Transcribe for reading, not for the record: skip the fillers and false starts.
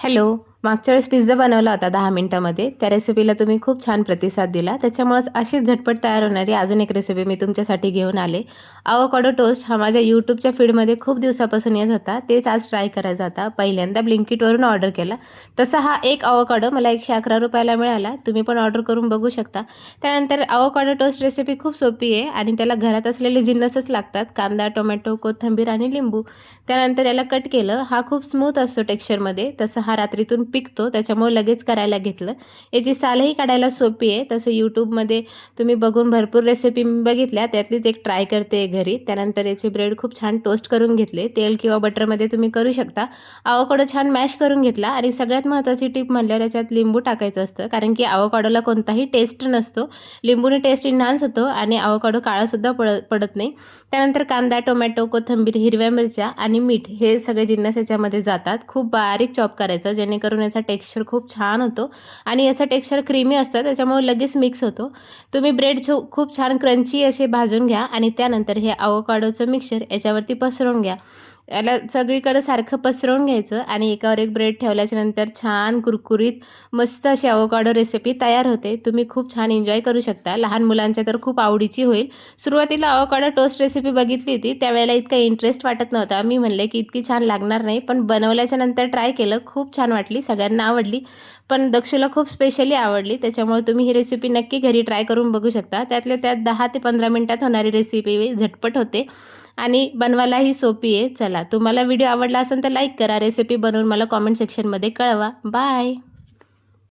Hello. मागच्या वेळेस pizza बनवला होता 10 मिनिटामध्ये. त्या रेसिपीला तुम्ही खूप छान प्रतिसाद दिला. त्याच्यामुळेच अशीच झटपट तयार होणारी अजून एक रेसिपी मी तुमच्यासाठी घेऊन आले. अवोकाडो टोस्ट हा माझ्या YouTubeच्या फीडमध्ये खूप दिवसापासून येत होता. तेच आज ट्राय करायचा होता. पहिल्यांदा Blinkitवरून ऑर्डर केला. तसा हा एक अवोकाडो मला ₹111 ला मिळाला. तुम्ही पण ऑर्डर करून बघू शकता. त्यानंतर अवोकाडो टोस्ट रेसिपी खूप सोपी आहे आणि त्याला घरात असलेले जिन्नसच लागतात. कांदा, टोमॅटो, कोथिंबीर आणि लिंबू. त्यानंतर याला कट केलं. हा खूप स्मूथ असतो टेक्स्चरमध्ये. तसं हा रात्रीतून पिकतो, त्याच्यामुळे लगेच करायला घेतलं. याची सालही काढायला सोपी आहे. तसं YouTubeमध्ये तुम्ही बघून भरपूर रेसिपी बघितल्या, त्यातलीच एक ट्राय करते घरी. त्यानंतर याचे ब्रेड खूप छान टोस्ट करून घेतले. तेल किंवा बटरमध्ये तुम्ही करू शकता. अवोकाडो छान मॅश करून घेतला आणि सगळ्यात महत्त्वाची टिप म्हणल्यावर याच्यात लिंबू टाकायचं असतं, कारण की अवोकाडोला कोणताही टेस्ट नसतो. लिंबूने टेस्ट एन्हान्स होतो आणि अवोकाडो काळासुद्धा पडत नाही. त्यानंतर कांदा, टोमॅटो, कोथिंबीर, हिरव्या मिरच्या आणि मीठ हे सगळे जिन्नस याच्यामध्ये जातात. खूप बारीक चॉप करायचं, जेणेकरून याचा टेक्स्चर खूप छान होतो आणि याचं टेक्स्चर क्रीमी असतं, त्याच्यामुळे लगेच मिक्स होतो. तुम्ही ब्रेड खूप छान क्रंची असे भाजून घ्या आणि त्यानंतर हे अवोकाडोचं मिक्सचर याच्यावरती पसरवून घ्या. याला सगळीकडे सारखं पसरवून घ्यायचं आणि एकावर एक ब्रेड ठेवल्याच्या नंतर छान कुरकुरीत मस्त अशी अवोकाडो रेसिपी तयार होते. तुम्ही खूप छान एन्जॉय करू शकता. लहान मुलांच्या तर खूप आवडीची होईल. सुरुवातीला अवोकाडो टोस्ट रेसिपी बघितली होती, त्यावेळेला इतका इंटरेस्ट वाटत नव्हता. मी म्हणले की इतकी छान लागणार नाही, पण बनवल्याच्या नंतर ट्राय केलं. खूप छान वाटली, सगळ्यांना आवडली. पण दक्षूला खूप स्पेशली आवडली. त्याच्यामुळे तुम्ही ही रेसिपी नक्की घरी ट्राय करून बघू शकता. त्यातल्या त्यात 10 ते 15 मिनिटात होणारी रेसिपी झटपट होते आणि बनवायलाही सोपी आहे. चला, तुम्हाला व्हिडिओ आवडला असेल तर लाईक करा. रेसिपी बनवून मला कॉमेंट सेक्शनमध्ये कळवा. बाय.